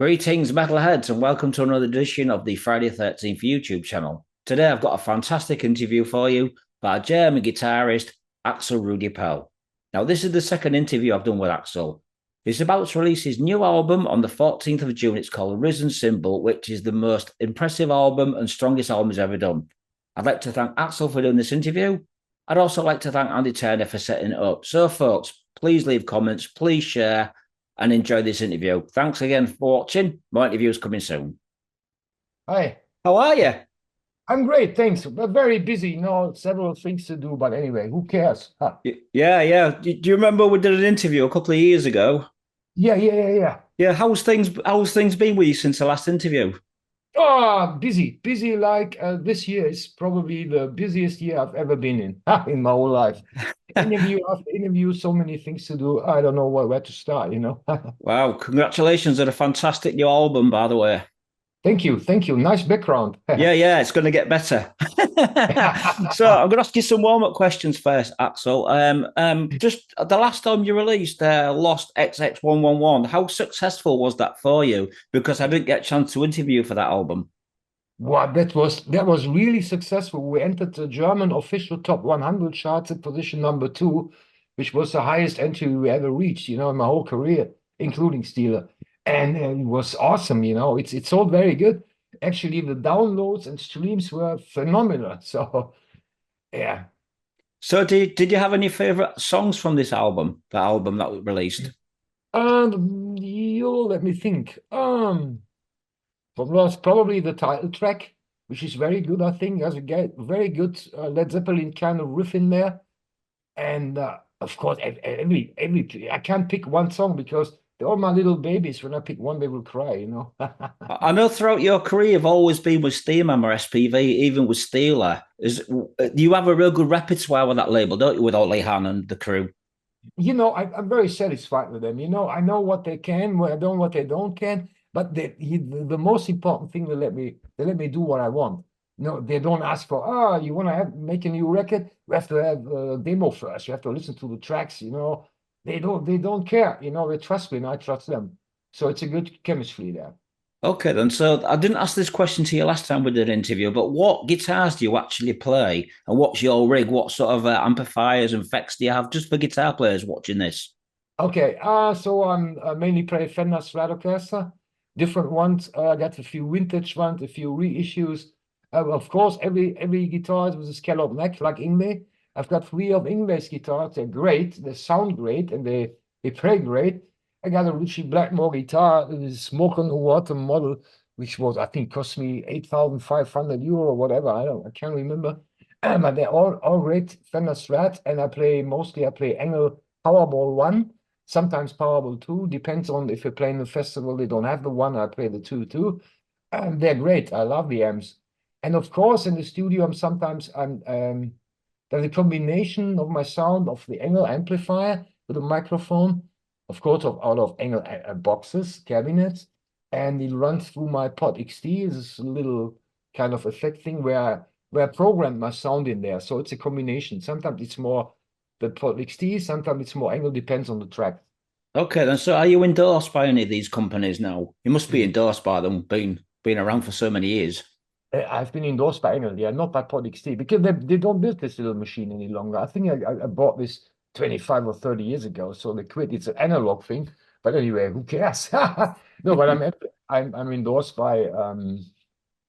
Greetings, metalheads, and welcome to another edition of the Friday 13th YouTube channel. Today, I've got a fantastic interview for you by German guitarist Axel Rudi Pell. Now, this is the second interview I've done with Axel. He's about to release his new album on the 14th of June. It's called Risen Symbol, which is the most impressive album and strongest album he's ever done. I'd like to thank Axel for doing this interview. I'd also like to thank Andy Turner for setting it up. So, folks, please leave comments, please share, and enjoy this interview. Thanks again for watching. My interview is coming soon. Hi. How are you? I'm great, thanks. But very busy, several things to do, but anyway, who cares? Huh. Yeah. Do you remember we did an interview a couple of years ago? Yeah. Yeah, how's things been with you since the last interview? Oh, busy. Like this year is probably the busiest year I've ever been in my whole life. Interview after interview, so many things to do. I don't know where to start. Wow, congratulations on a fantastic new album, by the way. Thank you. Nice background. Yeah, it's going to get better. So I'm going to ask you some warm-up questions first, Axel. Just the last time you released Lost XX111, how successful was that for you? Because I didn't get a chance to interview for that album. Wow, that was really successful. We entered the German official top 100 charts at position number 2, which was the highest entry we ever reached, in my whole career, including Steeler. And it was awesome, It sold very good. Actually, the downloads and streams were phenomenal. So, yeah. So did you have any favorite songs from this album, the album that was released? Let me think. Was probably the title track, which is very good, I think. Has a very good Led Zeppelin kind of riff in there. And of course, every I can't pick one song because they're all my little babies. When I pick one, they will cry, I know throughout your career you've always been with Steamhammer SPV, even with Steeler. You have a real good repertoire with that label, don't you, with Ollie Han and the crew? I'm very satisfied with them. I know what they can, I know what they don't can. But the most important thing, they let me do what I want. They don't ask for, you want to make a new record? We have to have a demo first. You have to listen to the tracks. They don't care. They trust me and I trust them. So it's a good chemistry there. Okay, then. So I didn't ask this question to you last time we did an interview, but what guitars do you actually play, and what's your rig? What sort of amplifiers and effects do you have, just for guitar players watching this? Okay, so I'm mainly play Fender Stratocaster, different ones. I got a few vintage ones, a few reissues. Of course, every guitar with a scallop neck, like Yngwie. I've got 3 of Yngwie's guitars. They're great. They sound great, and they play great. I got a Ritchie Blackmore guitar, the Smoke on the Water model, which was, I think, cost me 8,500 euro or whatever. I can't remember. But they're all great Fender Strat, and I play Engel Powerball 1, sometimes Powerball 2, depends on if you're playing the festival, they don't have the 1, I play the 2 too. And they're great. I love the amps. And of course, in the studio, there's a combination of my sound of the Engel amplifier with a microphone, of course, out of Engel boxes, cabinets, and it runs through my Pod XT. It's a little kind of effect thing where I programmed my sound in there. So it's a combination. Sometimes it's more the Pod XT, sometimes it's more Engel, depends on the track. Okay, then. So are you endorsed by any of these companies now? You must be endorsed by them, being around for so many years. I've been endorsed by Engel, yeah, not by Pod XT, because they don't build this little machine any longer. I think I bought this 25 or 30 years ago, so they quit. It's an analog thing, but anyway, who cares? No, but I'm endorsed by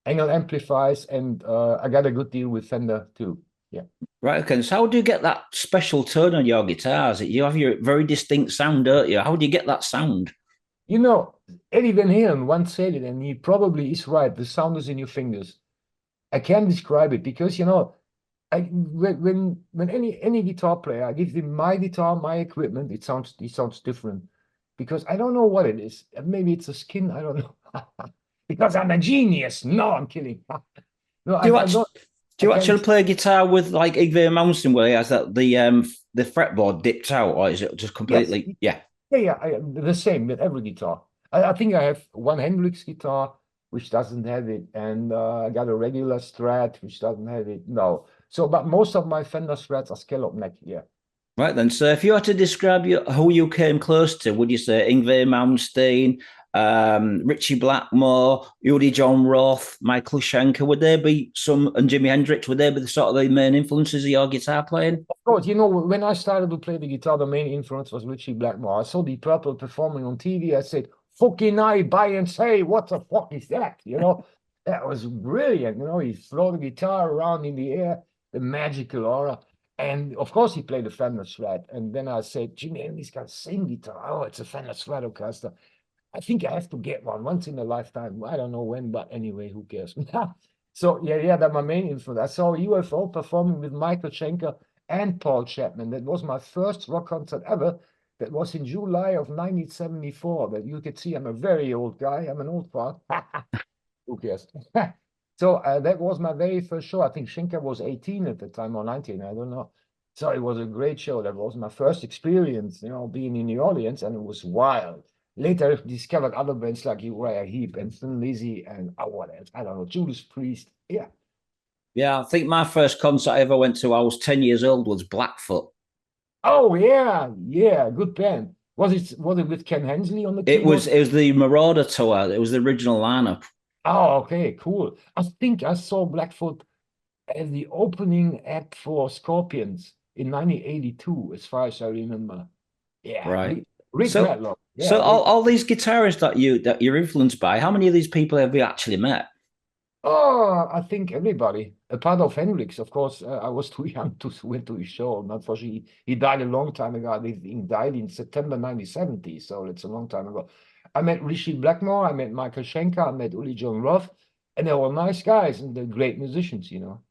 Engel amplifiers, and I got a good deal with Fender too. Yeah. Right. Okay. So how do you get that special tone on your guitars? You have your very distinct sound, don't you? How do you get that sound? Eddie Van Halen once said it, and he probably is right. The sound is in your fingers. I can't describe it because when any guitar player, I give them my guitar, my equipment, it sounds different because I don't know what it is. Maybe it's a skin. I don't know. Because I'm a genius. No, I'm kidding. No, Do you actually play guitar with like Yngwie Malmsteen where he has the fretboard dipped out, or is it just completely? Yes. Yeah. The same with every guitar. I think I have one Hendrix guitar which doesn't have it, and I got a regular Strat which doesn't have it. No. So, but most of my Fender Strats are scallop neck. Yeah. Right then. So if you had to describe who you came close to, would you say Yngwie Malmsteen, Richie Blackmore, Udi John Roth, Michael Schenker. Would there be some, and Jimi Hendrix? Would they be the sort of the main influences of your guitar playing? Of course, you know, when I started to play the guitar, the main influence was Richie Blackmore. I saw Deep Purple performing on TV. I said, fucking I buy and say, what the fuck is that? You know, that was brilliant. You know, he threw the guitar around in the air, the magical aura. And of course, he played a Fender Strat. And then I said, Jimi Hendrix got the same guitar. Oh, it's a Fender Stratocaster. I think I have to get one once in a lifetime. I don't know when, but anyway, who cares? So yeah, that's my main influence. I saw UFO performing with Michael Schenker and Paul Chapman. That was my first rock concert ever. That was in July of 1974. That you could see I'm a very old guy. I'm an old fart. Who cares? So that was my very first show. I think Schenker was 18 at the time or 19. I don't know. So it was a great show. That was my first experience, you know, being in the audience, and it was wild. Later, I discovered other bands like Uriah Heep and Thin Lizzy and what else? I don't know, Judas Priest. Yeah. Yeah, I think my first concert I ever went to, I was 10 years old, was Blackfoot. Oh yeah, good band. Was it with Ken Hensley on the It keyboard? was the Marauder tour. It was the original lineup. Oh, okay, cool. I think I saw Blackfoot as the opening act for Scorpions in 1982, as far as I remember. Yeah, Right. Rick So Radloff. Yeah, so all these guitarists that you're influenced by, how many of these people have you actually met? Oh, I think everybody. A part of Hendrix, of course. I was too young to went to his show. Unfortunately, he died a long time ago. He died in September 1970, so it's a long time ago. I met Richie Blackmore, I met Michael Schenker, I met Uli John Roth, and they were nice guys and they're great musicians, you know.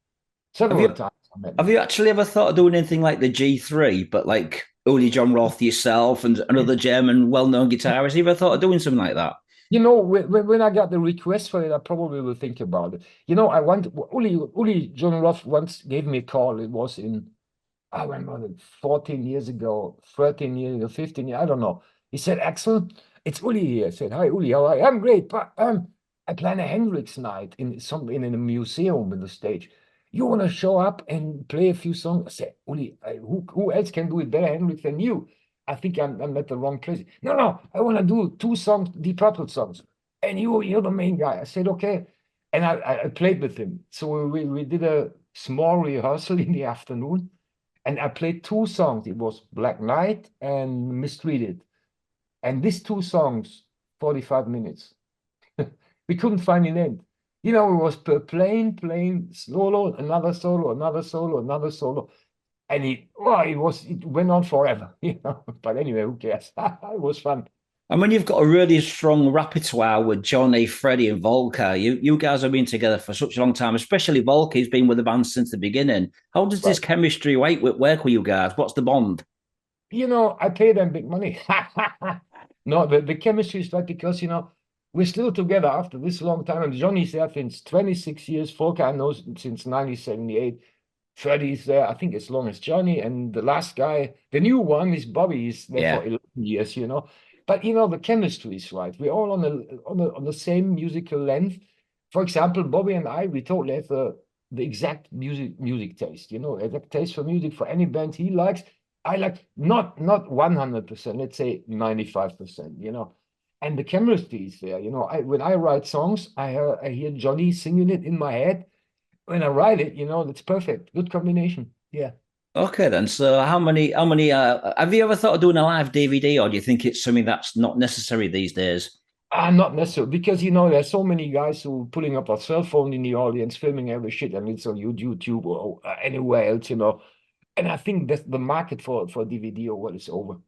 Have Several you times I met have them. you actually ever thought of doing anything like the G3, but like Uli John Roth yourself and another German well-known guitarist? Have you ever thought of doing something like that? You know, when I got the request for it, I probably will think about it. You know, Uli John Roth once gave me a call. It was in, I remember it, 14 years ago, 13 years ago, 15 years, I don't know. He said, Axel, it's Uli here. I said, hi, Uli, how are you? I'm great, but I plan a Hendrix night in a museum in the stage. You want to show up and play a few songs? I said, Uli, who else can do it better, Hendrix, than you? I think I'm at the wrong place. No, I want to do 2 songs, Deep Purple songs. And you're the main guy. I said, okay. And I played with him. So we did a small rehearsal in the afternoon. And I played 2 songs. It was Black Knight and Mistreated. And these 2 songs, 45 minutes. We couldn't find an end. You know, it was playing solo, another solo, another solo, another solo. And it went on forever, you know. But anyway, who cares? It was fun. And when you've got a really strong repertoire with Johnny, Freddie, and Volker, you guys have been together for such a long time, especially Volker. He's been with the band since the beginning. How does this Right. chemistry work with you guys? What's the bond? You know, I pay them big money. No, the chemistry is right because, you know, we're still together after this long time. And Johnny's there since 26 years. Volker I know since 1978. Ferdy's there, I think, as long as Johnny. And the last guy, the new one is Bobby. He's there Yeah. for 11 years, you know. But, you know, the chemistry is right. We're all on the same musical length. For example, Bobby and I, we totally have the exact music taste, you know, exact taste for music for any band he likes. I like not 100%, let's say 95%, you know. And the chemistry is there, you know. When I write songs, I hear Johnny singing it in my head. When I write it, you know, it's perfect. Good combination. Yeah. Okay then. So how many have you ever thought of doing a live DVD, or do you think it's something that's not necessary these days? Not necessarily, because you know there's so many guys who pulling up a cell phone in the audience, filming every shit, and it's on YouTube or anywhere else, you know. And I think that the market for DVD or what is over,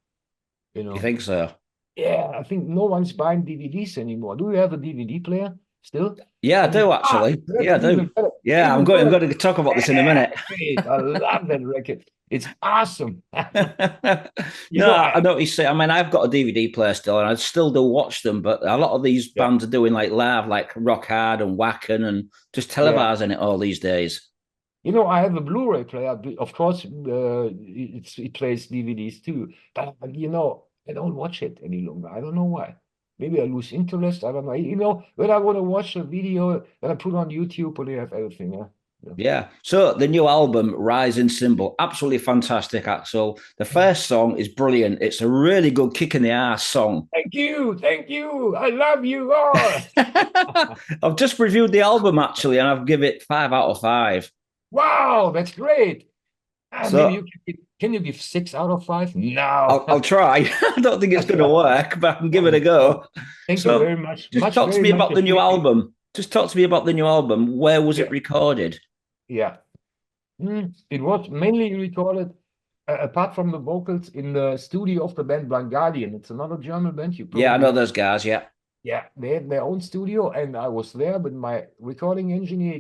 you You know. think so? Yeah, I think no one's buying DVDs anymore. Do you have a DVD player still? Yeah, I And do actually. Yeah, I that's do. even better. Yeah, I'm Even going. I'm better. going to talk about this in a minute. Great. I love that record. It's awesome. You No, know, I know what you say. I mean, I've got a DVD player still, and I still do watch them. But a lot of these yeah, bands are doing like live, like Rock Hard and Wacken, and just yeah. televising it all these days. You know, I have a Blu-ray player. Of course, it plays DVDs too. But you know, I don't watch it any longer. I don't know why. Maybe I lose interest. I don't know. You know, when I want to watch a video that I put on YouTube, or they have everything. Yeah. Yeah. So the new album, Rising Symbol, absolutely fantastic, Axel. The first song is brilliant. It's a really good kick in the ass song. Thank you, I love you all. I've just reviewed the album actually, and I've give it 5 out of 5. Wow, that's great. Maybe So can you give 6 out of 5? No. I'll try. I don't think it's going to work, but I can give it a go. Thank you very much. Just talk to me about the new album. Just talk to me about the new album. Where was it recorded? Yeah. It was mainly recorded, apart from the vocals, in the studio of the band Blind Guardian. It's another German band. Yeah, I know those guys. Yeah. Yeah, they had their own studio, and I was there with my recording engineer.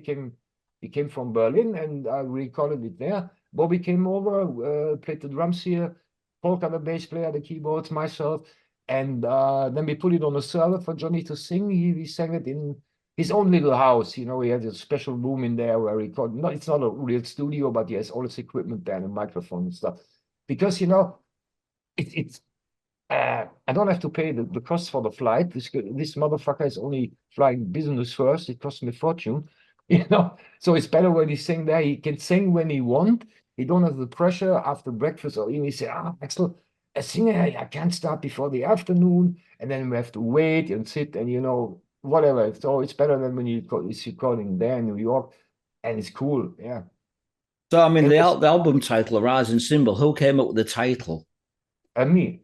He came from Berlin, and I recorded it there. Bobby came over, played the drums here, Volker the bass player, the keyboards, myself, and then we put it on a server for Johnny to sing. He sang it in his own little house. He has a special room in there where he recorded. No, it's not a real studio, but he has all his equipment there and a microphone and stuff. Because it's I don't have to pay the cost for the flight. This motherfucker is only flying business first. It costs me a fortune, So it's better when he sing there. He can sing when he want. He don't have the pressure after breakfast or even he say, Axel, a singer, I can't start before the afternoon, and then we have to wait and sit and whatever. So it's better than when he's recording there in New York, and it's cool. Yeah. So I mean, the album title, A Rising Symbol. Who came up with the title? Me.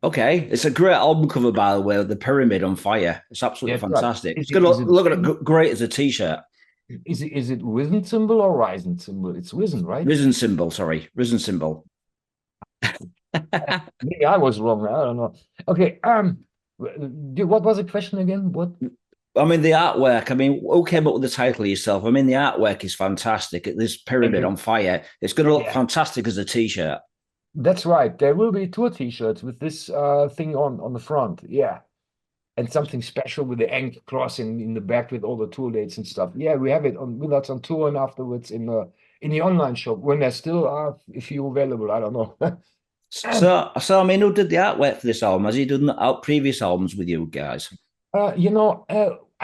Okay, it's a great album cover, by the way, with the pyramid on fire. It's absolutely fantastic. It's gonna look at it great as a t-shirt. Is it risen symbol or rising symbol? It's risen, right? Risen symbol, sorry. Risen symbol. Maybe I was wrong. I don't know. Okay. What was the question again? What? I mean, the artwork. I mean, who came up with the title yourself? I mean, the artwork is fantastic. This pyramid on fire. It's going to look fantastic as a t-shirt. That's right. There will be 2 t-shirts with this thing on the front. Yeah. And something special with the anchor cross in the back with all the tour dates and stuff. Yeah, we have it with us on tour and afterwards in the online shop when there still are a few available. I don't know. So I mean, who did the artwork for this album? Has he done previous albums with you guys? I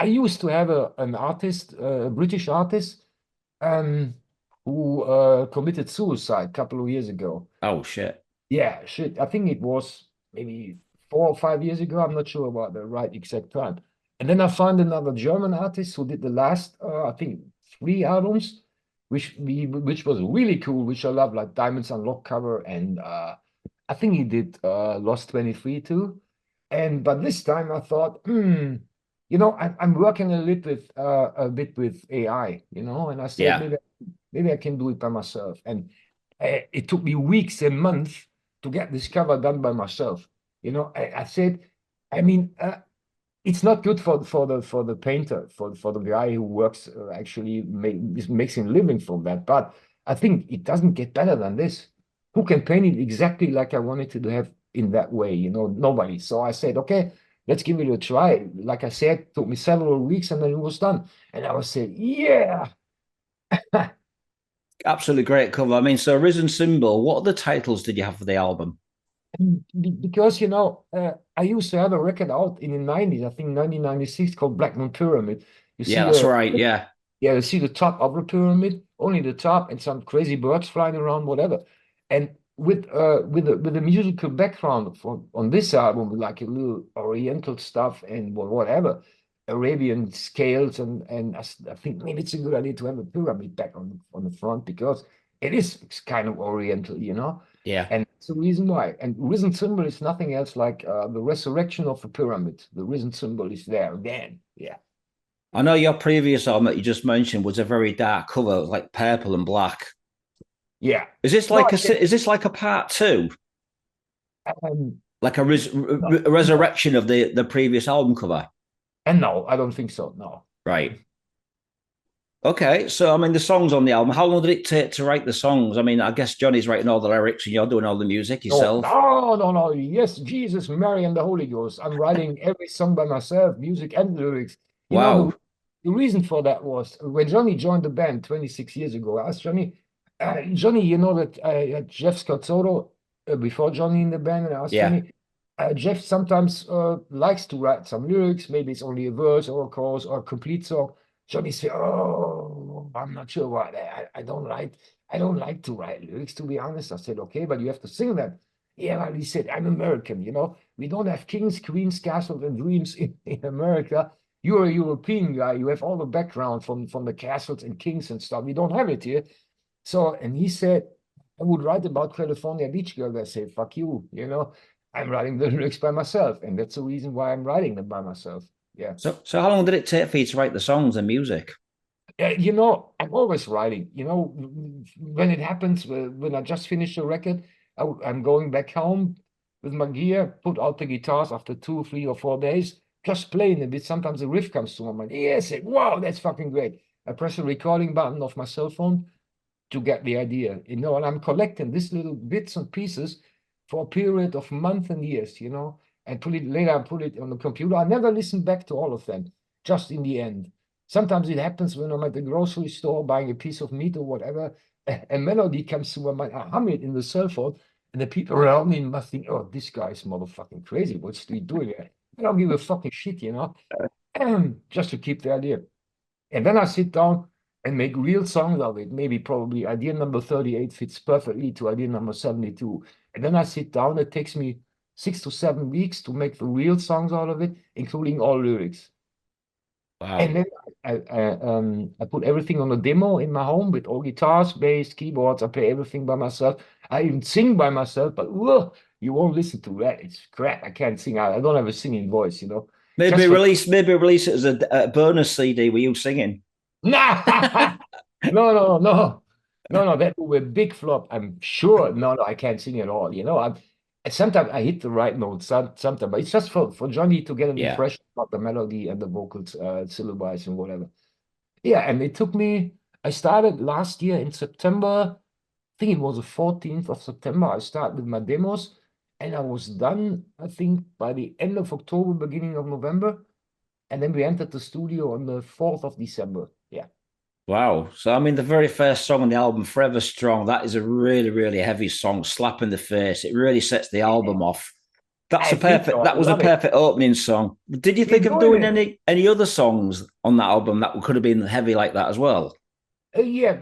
used to have an artist, a British artist, who committed suicide a couple of years ago. Oh shit! Yeah, shit. I think it was maybe 4 or 5 years ago. I'm not sure about the right exact time. And then I found another German artist who did the last, I think, 3 albums, which was really cool, which I love, like Diamonds Unlocked cover, and I think he did Lost 23 too. But this time I thought, I'm working a bit with AI, and I said maybe I can do it by myself. And it took me weeks and months to get this cover done by myself. I said, I mean, it's not good for the painter, for the guy who works actually makes a living from that. But I think it doesn't get better than this. Who can paint it exactly like I wanted to have in that way? Nobody. So I said, okay, let's give it a try. Like I said, it took me several weeks and then it was done. And I was saying, yeah. Absolutely great cover. I mean, so Risen Symbol, what other titles did you have for the album? Because, I used to have a record out in the 90s, I think 1996, called Black Moon Pyramid. That's right. Yeah. Yeah, you see the top of the pyramid, only the top, and some crazy birds flying around, whatever. And with the musical background on this album, with like a little Oriental stuff and whatever, Arabian scales, and I think maybe it's a good idea to have a pyramid back on the front because it's kind of Oriental, Yeah. And that's the reason why. And Risen Symbol is nothing else like the resurrection of the pyramid. The Risen Symbol is there again. Yeah. I know your previous album that you just mentioned was a very dark cover, like purple and black. Yeah. Is this like a part 2? Like a resurrection of the previous album cover? And no, I don't think so. No. Right. Okay, so I mean, the songs on the album, how long did it take to write the songs? I mean, I guess Johnny's writing all the lyrics and you're doing all the music yourself. No. Yes, Jesus, Mary, and the Holy Ghost. I'm writing every song by myself, music and lyrics. Wow. The reason for that was when Johnny joined the band 26 years ago, I asked Johnny, you know that I had Jeff Scott Soto before Johnny in the band, and I asked Johnny, Jeff sometimes likes to write some lyrics, maybe it's only a verse or a chorus or a complete song. Johnny said, oh, I'm not sure why. I don't like to write lyrics, to be honest. I said, okay, but you have to sing them. Yeah, well, he said, I'm American, we don't have kings, queens, castles, and dreams in America. You're a European guy. You have all the background from the castles and kings and stuff. We don't have it here. So, and he said, I would write about California beach girls. I say, fuck you, I'm writing the lyrics by myself. And that's the reason why I'm writing them by myself. Yeah. So how long did it take for you to write the songs and music? I'm always writing. When it happens, when I just finished a record, I'm going back home with my gear, put out the guitars after 2, 3, or 4 days, just playing a bit. Sometimes a riff comes to my mind. Yes, wow, that's fucking great. I press the recording button of my cell phone to get the idea, and I'm collecting these little bits and pieces for a period of months and years, and put it on the computer. I never listen back to all of them, just in the end. Sometimes it happens when I'm at the grocery store buying a piece of meat or whatever, a melody comes to my mind. I hum it in the cell phone, and the people around me must think, oh, this guy's motherfucking crazy. What's he doing? I don't give a fucking shit, just to keep the idea. And then I sit down and make real songs of it. Maybe probably idea number 38 fits perfectly to idea number 72. And then I sit down. It takes me 6 to 7 weeks to make the real songs out of it, including all lyrics. Wow. And then I put everything on a demo in my home with all guitars, bass, keyboards. I play everything by myself. I even sing by myself, but you won't listen to that. It's crap. I can't sing. I don't have a singing voice, Maybe release it as a bonus CD with you singing. No, that will be a big flop. I'm sure. No, I can't sing at all. Sometimes I hit the right notes, sometimes, but it's just for Johnny to get an impression about the melody and the vocals, syllabize and whatever. Yeah, and it took me. I started last year in September. I think it was the 14th of September. I started with my demos, and I was done, I think, by the end of October, beginning of November. And then we entered the studio on the 4th of December. Yeah. Wow. So, I mean, the very first song on the album, Forever Strong, that is a really, really heavy song, slap in the face. It really sets the album off. That was a perfect opening song. Did you think of doing any other songs on that album that could have been heavy like that as well? Yeah,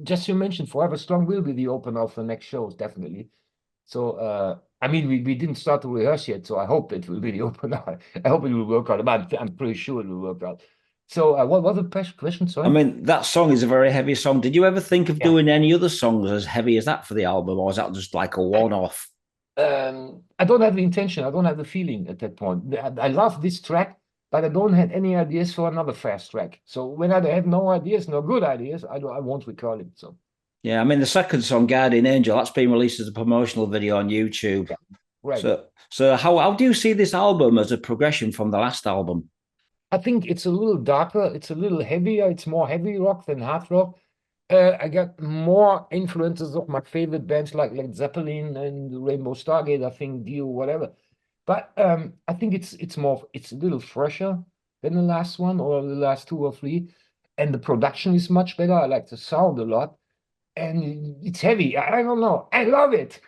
just you mentioned Forever Strong will be the opener of the next shows, definitely. So, I mean, we didn't start to rehearse yet, so I hope it will be the opener. I hope it will work out. I'm pretty sure it will work out. So, what was the question? Sorry. I mean, that song is a very heavy song. Did you ever think of doing any other songs as heavy as that for the album, or was that just like a one-off? I don't have the intention. I don't have the feeling at that point. I love this track, but I don't have any ideas for another fast track. So when I have no ideas, no good ideas, I won't record it. So. Yeah, I mean, the second song, Guardian Angel, that's been released as a promotional video on YouTube. Yeah, right. So how do you see this album as a progression from the last album? I think it's a little darker. It's a little heavier. It's more heavy rock than hard rock. I got more influences of my favorite bands like Led Zeppelin and Rainbow Stargate, I think, Dio, whatever. But I think it's a little fresher than the last one or the last 2 or 3. And the production is much better. I like the sound a lot. And it's heavy. I don't know. I love it.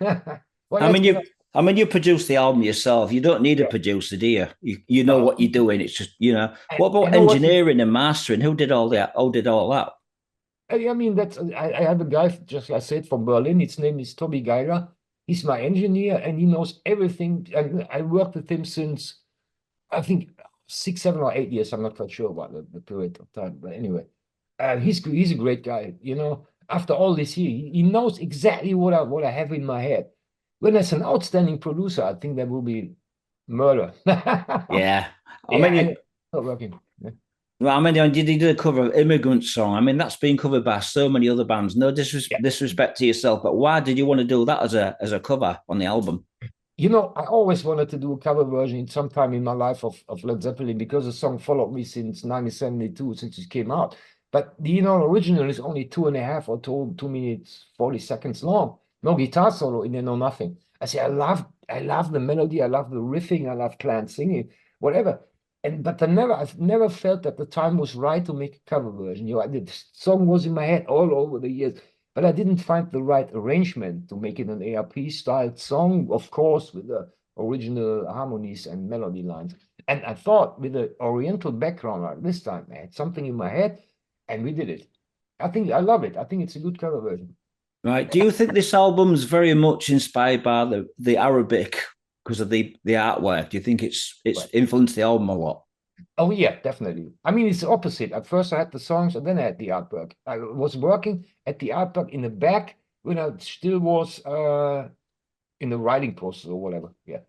I mean, you produced the album yourself. You don't need a producer, do you? You know what you're doing. It's just, What about engineering and mastering? Who did all that? Who did all that? I mean, I have a guy, just like I said, from Berlin. His name is Toby Geiger. He's my engineer, and he knows everything. And I worked with him since, I think, 6, 7, or 8 years. I'm not quite sure about the period of time. But anyway, he's a great guy. After all this year, he knows exactly what I have in my head. When there's an outstanding producer, I think that will be murder. Yeah. It's not working. Yeah. Well, I mean, you did a cover of Immigrant Song. I mean, that's been covered by so many other bands. No disrespect to yourself, but why did you want to do that as a cover on the album? I always wanted to do a cover version sometime in my life of Led Zeppelin because the song followed me since 1972, since it came out. But the original is only 2.5 or 2 minutes 40 seconds long. No guitar solo in there, no nothing. I say I love the melody, I love the riffing, I love Plant singing, whatever. But I've never felt that the time was right to make a cover version. The song was in my head all over the years, but I didn't find the right arrangement to make it an ARP-styled song, of course, with the original harmonies and melody lines. And I thought with the Oriental background like this time, I had something in my head, and we did it. I think I love it. I think it's a good cover version. Right. Do you think this album's very much inspired by the Arabic because of the artwork? Do you think it's Right. influenced the album a lot? Oh yeah, definitely. I mean, it's the opposite. At first, I had the songs, and then I had the artwork. I was working at the artwork in the back when I still was in the writing process or whatever. Yeah.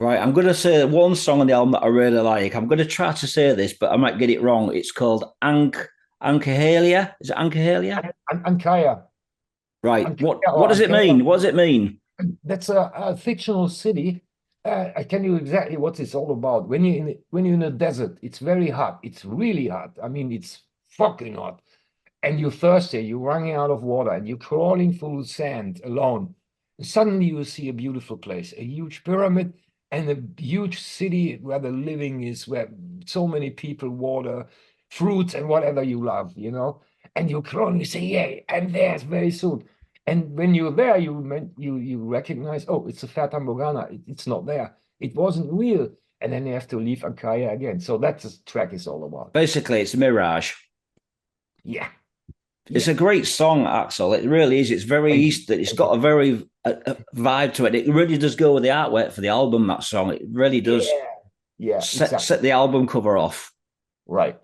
Right. I'm going to say one song on the album that I really like. I'm going to try to say this, but I might get it wrong. It's called Ankahalia. Is it Ankahalia? Ankara. Right. Ankara What or does it Ankara. mean? What does it mean? That's a fictional city. I tell you exactly what it's all about. When you're in a desert, it's very hot. It's really hot. I mean, it's fucking hot. And you're thirsty, you're running out of water, and you're crawling through sand alone. And suddenly you see a beautiful place, a huge pyramid, and a huge city where the living is, where so many people, water, fruits, and whatever you love, you know. And you're crawling, you say, "Yeah, I'm there very soon." And when you're there, you recognize, oh, it's a Fata Morgana. It's not there. It wasn't real. And then you have to leave Ankara again. So that's what the track is all about. Basically, it's Mirage. Yeah. It's a great song, Axel. It really is. It's very Eastern. It's got a very vibe to it. It really does go with the artwork for the album, that song. It really does set the album cover off. Right.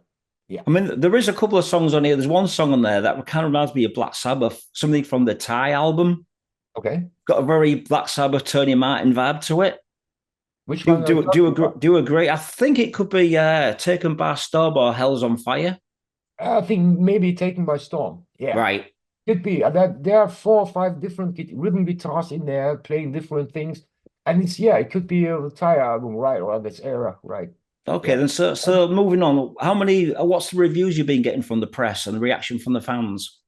Yeah. I mean, there is a couple of songs on here. There's one song on there that kind of reminds me of Black Sabbath, something from the Thai album. Okay. Got a very Black Sabbath, Tony Martin vibe to it. Which one? Do you agree? I think it could be Taken by Storm or Hell's on Fire. I think maybe Taken by Storm. Yeah. Right. Could be. There are 4 or 5 different rhythm guitars in there playing different things. And it could be a Thai album, right? Or this era, right? Okay, then so moving on. What's the reviews you've been getting from the press and the reaction from the fans?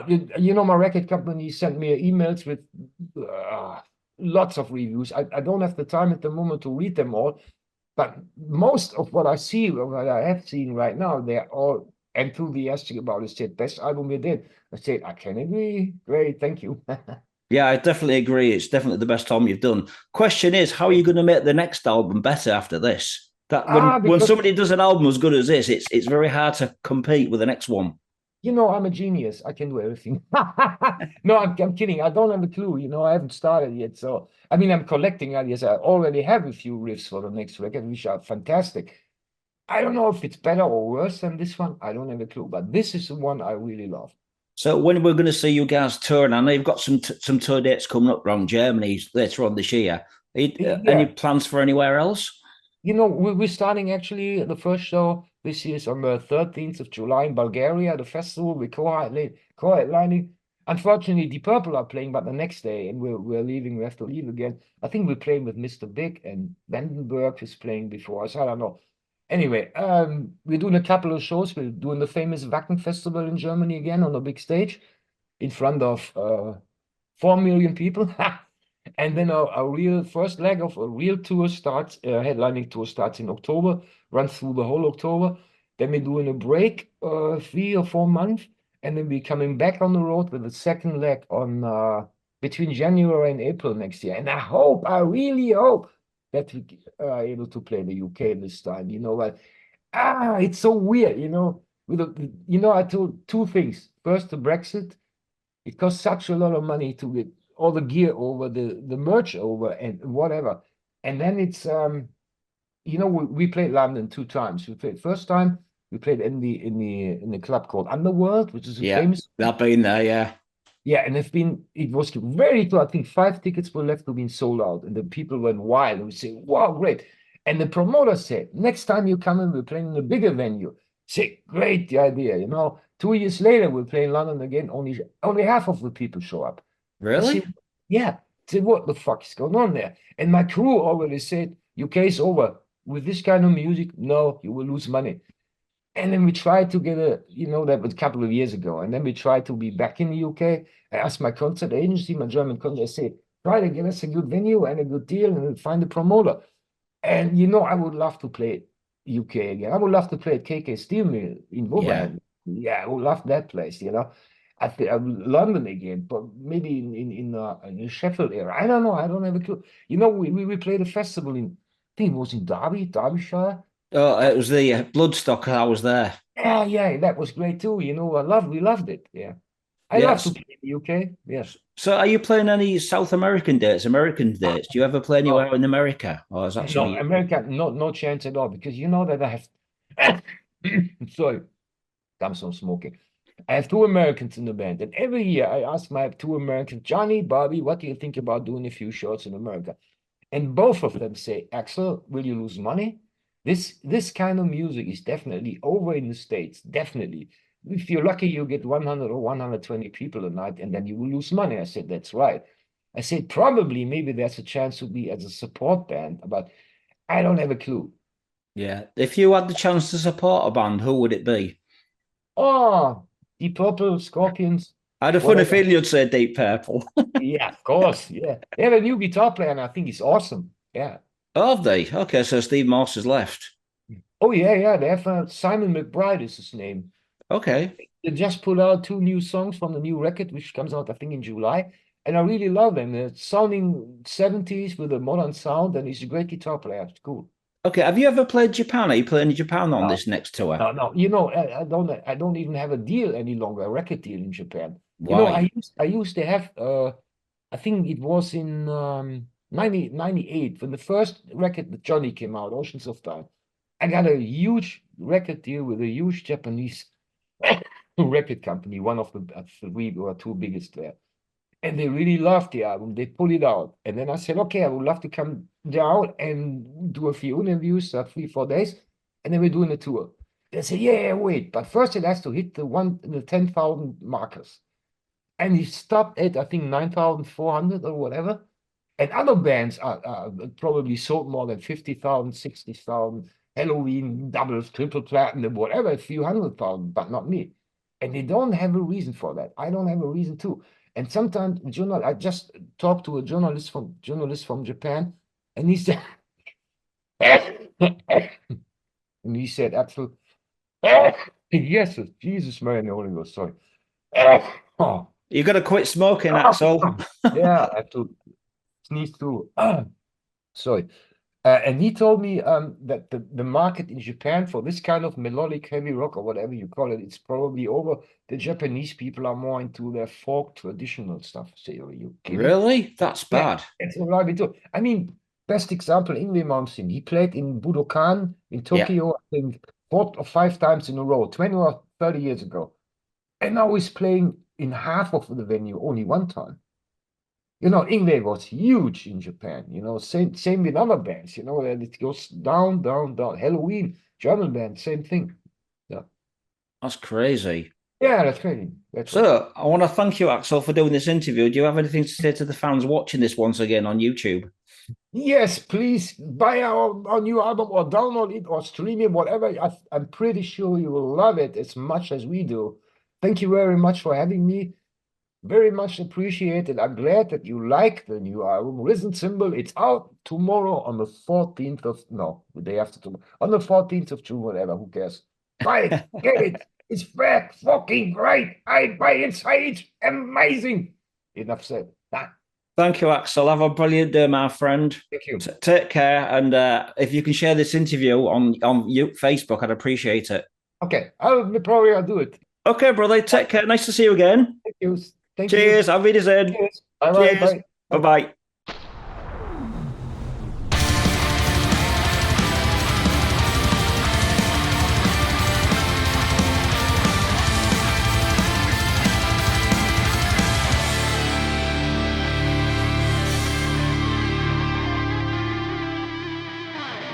You know, my record company sent me emails with lots of reviews. I don't have the time at the moment to read them all, but most of what I see, what I have seen right now, they're all enthusiastic about it. Said best album we did. I said I can agree. Great, thank you. Yeah, I definitely agree. It's definitely the best album you've done. Question is, how are you going to make the next album better after this? That when somebody does an album as good as this, it's very hard to compete with the next one. You know, I'm a genius. I can do everything. No, I'm kidding. I don't have a clue. You know, I haven't started yet. So, I mean, I'm collecting ideas. I already have a few riffs for the next record, which are fantastic. I don't know if it's better or worse than this one. I don't have a clue. But this is the one I really love. So when we're going to see you guys touring, I know you've got some tour dates coming up around Germany later on this year. Any plans for anywhere else? You know, we're starting actually the first show this year is on the 13th of July in Bulgaria, the festival. We're co-headlining. Unfortunately, Deep Purple are playing, but the next day, and we're leaving. We have to leave again. I think we're playing with Mr. Big, and Vandenberg is playing before us. I don't know. Anyway, we're doing a couple of shows. We're doing the famous Wacken Festival in Germany again on a big stage in front of 4 million people. And then a real first leg of a real tour starts, headlining tour starts in October, runs through the whole October. Then we're doing a break, 3 or 4 months, and then we're coming back on the road with the second leg on between January and April next year. And I really hope that we are able to play the UK this time. You know, but it's so weird. You know, I told 2 things. First, the Brexit. It costs such a lot of money to get all the gear over, the merch over, and whatever. And then it's you know, we played London 2 times. We played first time, we played in the club called Underworld, which is a famous. I've been there, yeah. Yeah, and it was very cool. I think 5 tickets were left to being sold out, and the people went wild. And we say, wow, great. And the promoter said, next time you come in, we're playing in a bigger venue. Say, great idea, you know. 2 years later, we're playing London again. Only half of the people show up. Really? Yeah. Say, what the fuck is going on there? And my crew already said, UK is over. With this kind of music, no, you will lose money. And then we tried to get that was a couple of years ago. And then we tried to be back in the UK. I asked my concert agency, my German concert, I said, try to get us a good venue and a good deal and find a promoter. And, you know, I would love to play UK again. I would love to play at KK Steel Mill in Wolverhampton. Yeah, I would love that place, you know. I think London again, but maybe in the Sheffield area. I don't know. I don't have a clue. You know, we played a festival I think it was in Derbyshire. Oh, it was the Bloodstock. I was there. Yeah, that was great too. You know, we loved it. Yeah. I love to Yes. play in the UK. Yes. So are you playing any South American dates, American dates? Do you ever play Oh, anywhere in America? Or is that no, something America, no chance at all, because you know that I have, sorry, comes from smoking. I have two Americans in the band, and every year I ask my two Americans, Johnny, Bobby, what do you think about doing a few shows in America? And both of them say, Axel, will you lose money? This kind of music is definitely over in the States, definitely. If you're lucky, you get 100 or 120 people a night, and then you will lose money. I said, that's right. I said, probably, maybe there's a chance to be as a support band, but I don't have a clue. Yeah. If you had the chance to support a band, who would it be? Oh, Deep Purple, Scorpions, I had a funny whatever. feeling you'd say Deep Purple. Yeah, of course. Yeah. They have a new guitar player, and I think he's awesome. Yeah. Oh, have they? Okay, so Steve Morse has left. Oh, yeah, yeah. They have Simon McBride is his name. Okay. They just put out two new songs from the new record, which comes out, I think, in July. And I really love them. They're sounding 70s with a modern sound, and he's a great guitar player. It's cool. Okay. Have you ever played Japan? Are you playing Japan on No, this next tour? no. You know, I don't even have a deal any longer, a record deal in Japan. You know, Why? I used to have I think it was in 1998 when the first record that Johnny came out, Oceans of Time. I got a huge record deal with a huge Japanese record company, one of the three or two biggest there. And they really loved the album. They pulled it out. And then I said, okay, I would love to come down and do a few interviews, 3, 4 days. And then we're doing a tour. They said, yeah, wait. But first it has to hit the 10,000 markers. And he stopped at, I think, 9,400 or whatever. And other bands are probably sold more than 50,000, 60,000, Halloween, doubles, triple platinum, whatever, a few 100,000, but not me. And they don't have a reason for that. I don't have a reason too. And sometimes I just talked to a journalist from Japan, and he said, and he said, Axel, yes, Jesus, Mary, and the Holy Ghost, sorry. Oh, You got to quit smoking, Axel. yeah, I have to sneeze through. Sorry. And he told me that the market in Japan for this kind of melodic heavy rock or whatever you call it, it's probably over. The Japanese people are more into their folk traditional stuff. Say, are you kidding? Really? That's Yeah, bad. it's what we do. I mean, best example, Yngwie Malmsteen. He played in Budokan in Yeah. Tokyo, I think 4 or 5 times in a row, 20 or 30 years ago. And now he's playing in half of the venue only one time. You know, Yngwie was huge in Japan. You know, same with other bands. You know, and it goes down, down, down. Halloween, German band, same thing. Yeah, That's crazy. yeah, that's crazy. That's right. So I want to thank you, Axel, for doing this interview. Do you have anything to say to the fans watching this once again on YouTube? Yes, please buy our new album or download it or stream it, whatever. I'm pretty sure you will love it as much as we do. Thank you very much for having me. Very much appreciated. I'm glad that you like the new album, Risen Symbol. It's out tomorrow on the 14th of, no, the day after tomorrow, on the 14th of June, whatever, who cares? Buy it, get it. It's fucking great. I buy it, it's amazing. Enough said. Ah, Thank you, Axel. Have a brilliant day, my friend. thank you. Take care. And if you can share this interview on Facebook, I'd appreciate it. Okay, I'll do it. Okay, brother. Take care. Nice to see you again. Thank you. Thank you. Cheers. Auf Wiedersehen. Cheers. Bye bye. Cheers. Bye. Bye-bye.